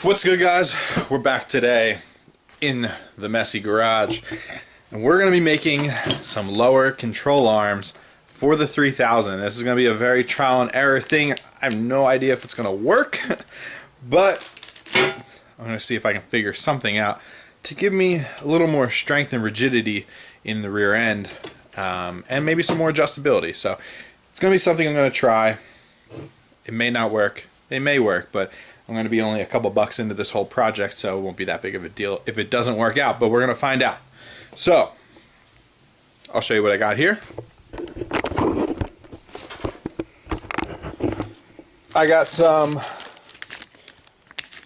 What's good, guys? We're back today in the messy garage, and we're going to be making some lower control arms for the 3000. This is going to be a very trial and error thing. I have no idea if it's going to work, but I'm going to see if I can figure something out to give me a little more strength and rigidity in the rear end, and maybe some more adjustability. So it's going to be something I'm going to try. It may not work. It may work, but I'm going to be only a couple bucks into this whole project, so it won't be that big of a deal if it doesn't work out, but we're going to find out. So, I'll show you what I got here. I got some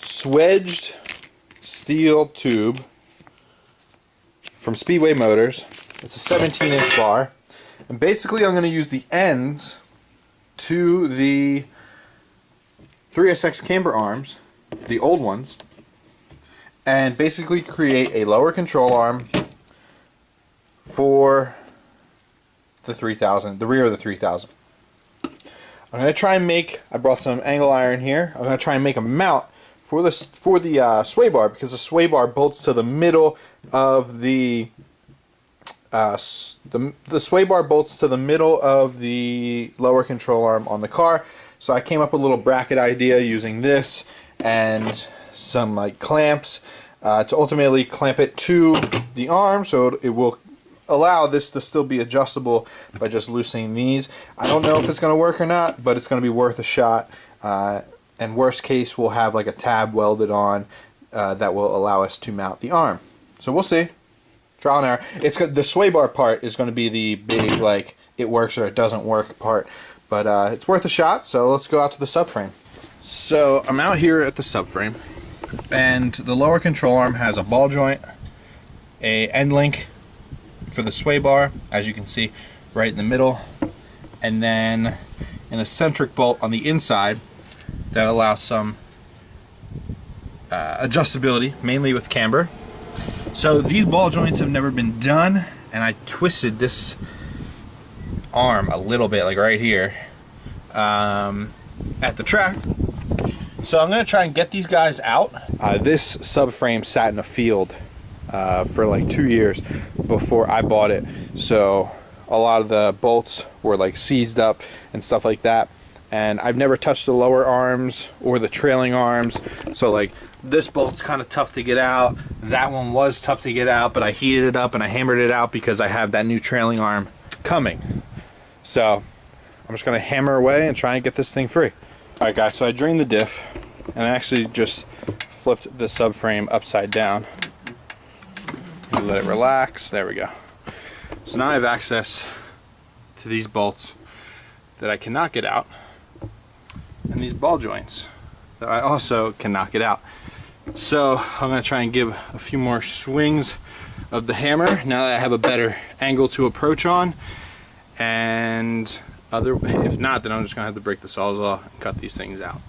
swedged steel tube from Speedway Motors. It's a 17-inch bar, and basically I'm going to use the ends to the 3SX camber arms, the old ones, and basically create a lower control arm for the 3000, the rear of the 3000. I'm going to try and make, I brought some angle iron here, I'm going to try and make a mount for the sway bar, because the sway bar bolts to the middle of the sway bar bolts to the middle of the lower control arm on the car. So I came up with a little bracket idea using this and some like clamps to ultimately clamp it to the arm, so it will allow this to still be adjustable by just loosening these. I don't know if it's going to work or not, but it's going to be worth a shot. And worst case, we'll have like a tab welded on that will allow us to mount the arm. So we'll see. Trial and error. The sway bar part is going to be the big like it works or it doesn't work part. But it's worth a shot, so let's go out to the subframe. So I'm out here at the subframe, and the lower control arm has a ball joint, a end link for the sway bar, as you can see right in the middle, and then an eccentric bolt on the inside that allows some adjustability, mainly with camber. So these ball joints have never been done, and I twisted this arm a little bit, like right here, at the track. So I'm going to try and get these guys out. This subframe sat in a field for like 2 years before I bought it, so a lot of the bolts were like seized up and stuff like that, and I've never touched the lower arms or the trailing arms, so like this bolt's kind of tough to get out, that one was tough to get out, but I heated it up and I hammered it out because I have that new trailing arm coming. So I'm just going to hammer away and try and get this thing free. Alright guys, so I drained the diff and I actually just flipped the subframe upside down. Let it relax. There we go. So now I have access to these bolts that I cannot get out, and these ball joints that I also cannot get out. So I'm going to try and give a few more swings of the hammer now that I have a better angle to approach on. And if not, then I'm just going to have to break the sawzall and cut these things out.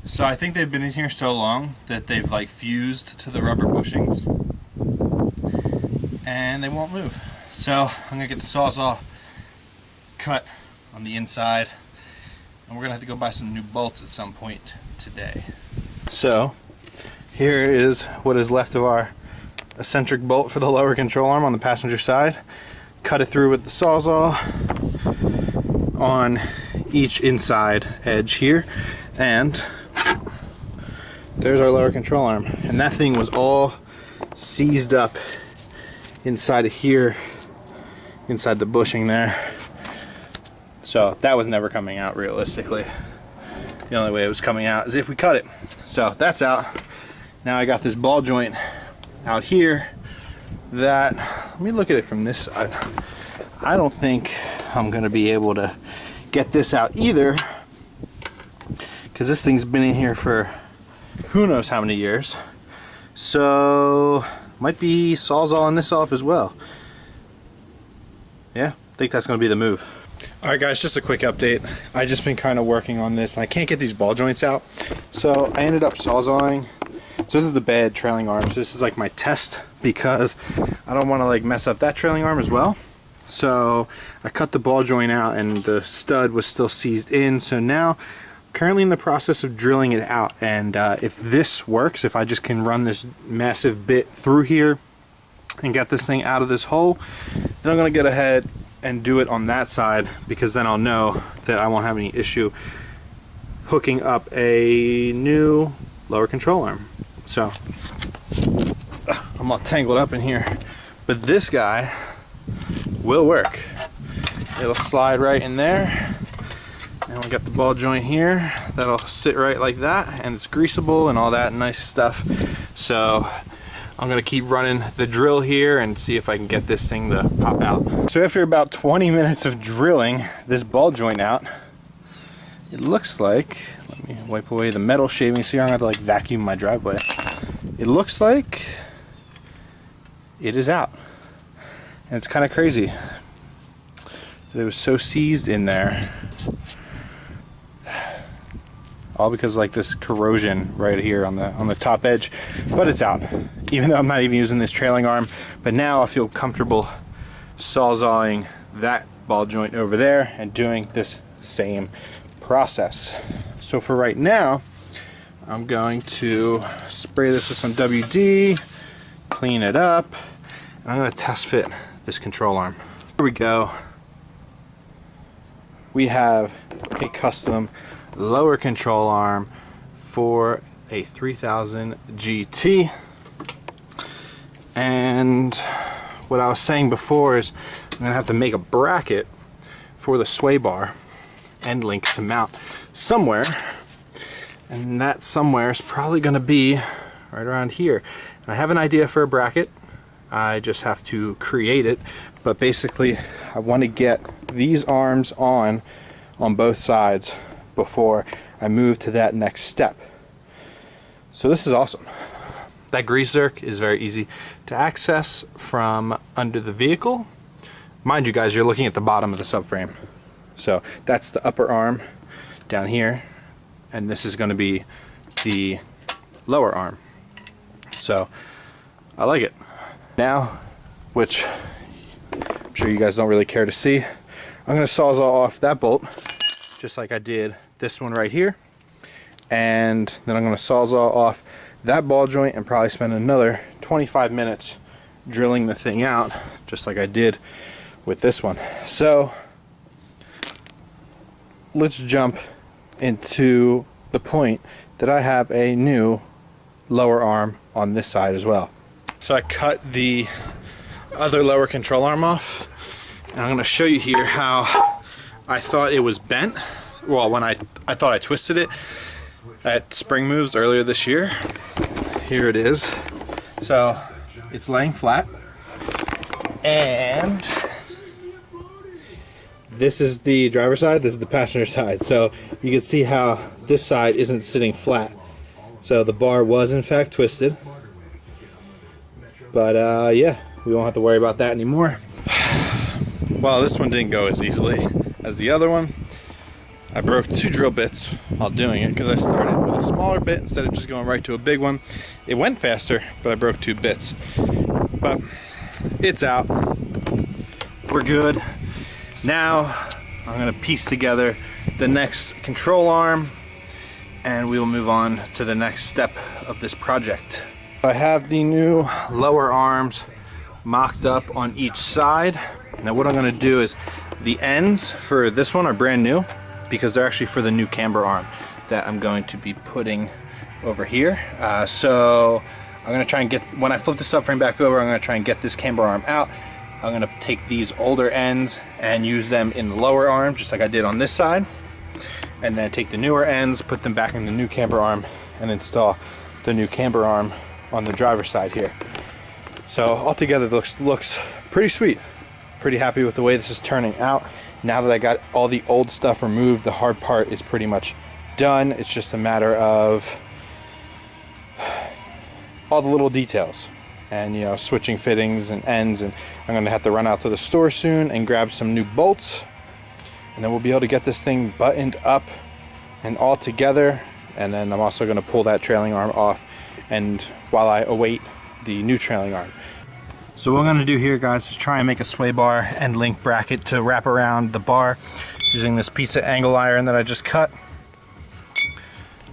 So I think they've been in here so long that they've like fused to the rubber bushings and they won't move. So I'm going to get the sawzall cut on the inside, and we're going to have to go buy some new bolts at some point today. So here is what is left of our eccentric bolt for the lower control arm on the passenger side. Cut it through with the sawzall on each inside edge here, and there's our lower control arm. And that thing was all seized up inside of here, inside the bushing there. So that was never coming out realistically. The only way it was coming out is if we cut it. So that's out. Now I got this ball joint out here that, let me look at it from this side. I don't think I'm going to be able to get this out either, because this thing's been in here for who knows how many years. So might be sawzalling this off as well. Yeah, I think that's going to be the move. Alright guys, just a quick update. I just been kind of working on this and I can't get these ball joints out. So I ended up sawzalling. So this is the bed trailing arm. So this is like my test because I don't want to like mess up that trailing arm as well. So I cut the ball joint out and the stud was still seized in. So now currently in the process of drilling it out, and if this works, if I just can run this massive bit through here and get this thing out of this hole, then I'm going to get ahead and do it on that side, because then I'll know that I won't have any issue hooking up a new lower control arm. So I'm all tangled up in here, but this guy will work. It'll slide right in there, and we got the ball joint here that'll sit right like that, and it's greasable and all that nice stuff. So I'm gonna keep running the drill here and see if I can get this thing to pop out. So after about 20 minutes of drilling this ball joint out, it looks like, let me wipe away the metal shavings here. I'm gonna have to like vacuum my driveway. It looks like it is out. And it's kind of crazy that it was so seized in there. All because like this corrosion right here on the top edge, but it's out. Even though I'm not even using this trailing arm, but now I feel comfortable sawzawing that ball joint over there and doing this same process. So for right now, I'm going to spray this with some WD, clean it up, and I'm going to test fit this control arm. Here we go. We have a custom lower control arm for a 3000 GT, and what I was saying before is I'm gonna have to make a bracket for the sway bar end link to mount somewhere, and that somewhere is probably gonna be right around here. I have an idea for a bracket, I just have to create it, but basically I want to get these arms on both sides before I move to that next step. So this is awesome. That grease zerk is very easy to access from under the vehicle. Mind you guys, you're looking at the bottom of the subframe. So that's the upper arm down here, and this is going to be the lower arm. So I like it. Now, which I'm sure you guys don't really care to see, I'm going to sawzall off that bolt just like I did this one right here, and then I'm going to sawzall off that ball joint and probably spend another 25 minutes drilling the thing out just like I did with this one. So let's jump into the point that I have a new lower arm on this side as well. So I cut the other lower control arm off, and I'm going to show you here how I thought it was bent. Well, when I thought I twisted it at Spring Moves earlier this year. Here it is. So it's laying flat, and this is the driver's side, this is the passenger side. So you can see how this side isn't sitting flat. So the bar was in fact twisted, but yeah, we won't have to worry about that anymore. Well, this one didn't go as easily as the other one. I broke 2 drill bits while doing it because I started with a smaller bit instead of just going right to a big one. It went faster, but I broke 2 bits. But it's out. We're good. Now I'm going to piece together the next control arm, and we will move on to the next step of this project. I have the new lower arms mocked up on each side. Now what I'm going to do is, the ends for this one are brand new because they're actually for the new camber arm that I'm going to be putting over here. So I'm going to try and get, when I flip the subframe back over, I'm going to try and get this camber arm out. I'm going to take these older ends and use them in the lower arm just like I did on this side, and then take the newer ends, put them back in the new camber arm, and install the new camber arm on the driver's side here. So altogether looks pretty sweet. Pretty happy with the way this is turning out. Now that I got all the old stuff removed, the hard part is pretty much done. It's just a matter of all the little details and, you know, switching fittings and ends, and I'm gonna have to run out to the store soon and grab some new bolts, and then we'll be able to get this thing buttoned up and all together. And then I'm also gonna pull that trailing arm off, and while I await the new trailing arm. So what I'm going to do here, guys, is try and make a sway bar end link bracket to wrap around the bar using this piece of angle iron that I just cut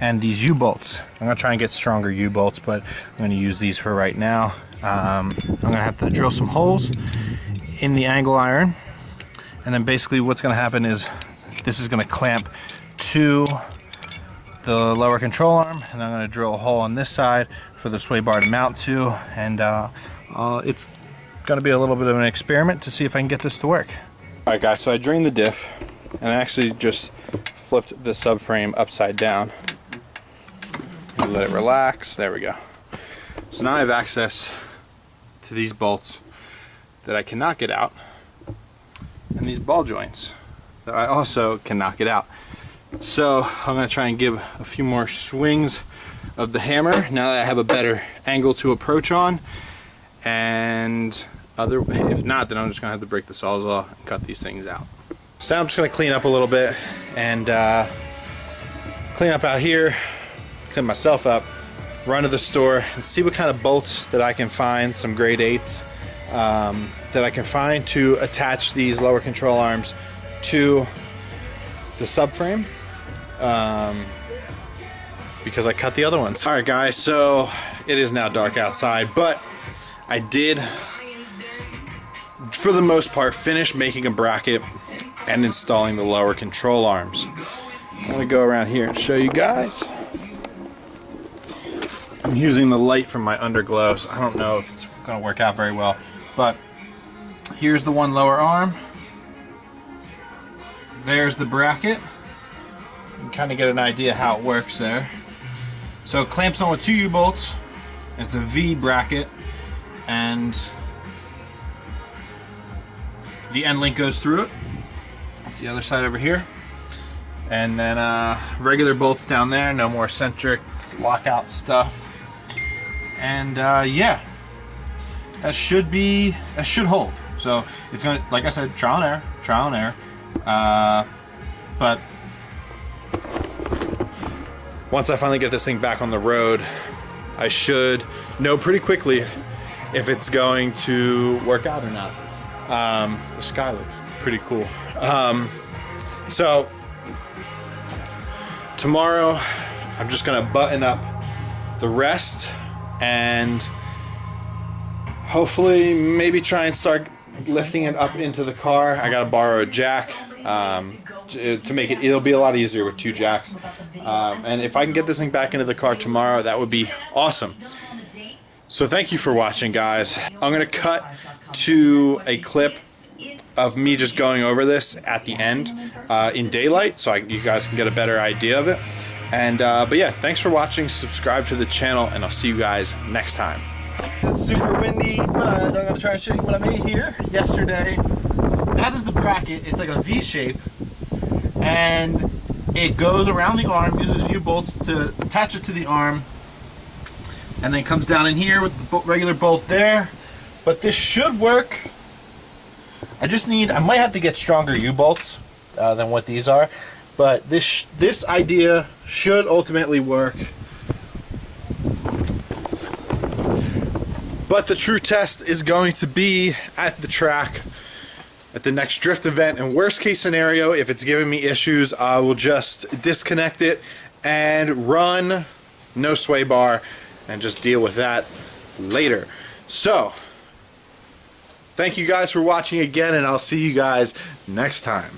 and these U-bolts. I'm going to try and get stronger U-bolts, but I'm going to use these for right now. I'm going to have to drill some holes in the angle iron, and then basically what's going to happen is this is going to clamp to the lower control arm, and I'm going to drill a hole on this side for the sway bar to mount to, and it's going to be a little bit of an experiment to see if I can get this to work. Alright guys, so I drained the diff and I actually just flipped the subframe upside down. Let it relax. There we go. So now I have access to these bolts that I cannot get out, and these ball joints that I also cannot get out. So I'm going to try and give a few more swings of the hammer now that I have a better angle to approach on, and if not, then I'm just going to have to break the sawzall and cut these things out. So now I'm just going to clean up a little bit and clean up out here, clean myself up, run to the store and see what kind of bolts that I can find, some grade 8s that I can find to attach these lower control arms to the subframe, because I cut the other ones. Alright guys, so it is now dark outside, but I did, for the most part, finish making a bracket and installing the lower control arms. I'm going to go around here and show you guys. I'm using the light from my underglow, so I don't know if it's going to work out very well, but here's the one lower arm. There's the bracket. You can kind of get an idea how it works there. So it clamps on with 2 U-bolts. It's a V bracket, and the end link goes through it. That's the other side over here. And then regular bolts down there, no more eccentric lockout stuff. And yeah, that should hold. So it's gonna, like I said, trial and error. But once I finally get this thing back on the road, I should know pretty quickly if it's going to work out or not. The sky looks pretty cool. So tomorrow I'm just gonna button up the rest and hopefully maybe try and start lifting it up into the car. I gotta borrow a jack to make it, it'll be a lot easier with 2 jacks. And if I can get this thing back into the car tomorrow, that would be awesome. So thank you for watching, guys. I'm gonna cut to a clip of me just going over this at the end in daylight, so you guys can get a better idea of it. And but yeah, thanks for watching. Subscribe to the channel, and I'll see you guys next time. It's super windy, but I'm gonna try and show you what I made here yesterday. That is the bracket. It's like a V shape, and it goes around the arm, uses U-bolts to attach it to the arm, and then comes down in here with the regular bolt there. But this should work. I might have to get stronger U-bolts than what these are, but this idea should ultimately work. But the true test is going to be at the track at the next drift event, and worst case scenario, if it's giving me issues, I will just disconnect it and run no sway bar and just deal with that later. So thank you guys for watching again, and I'll see you guys next time.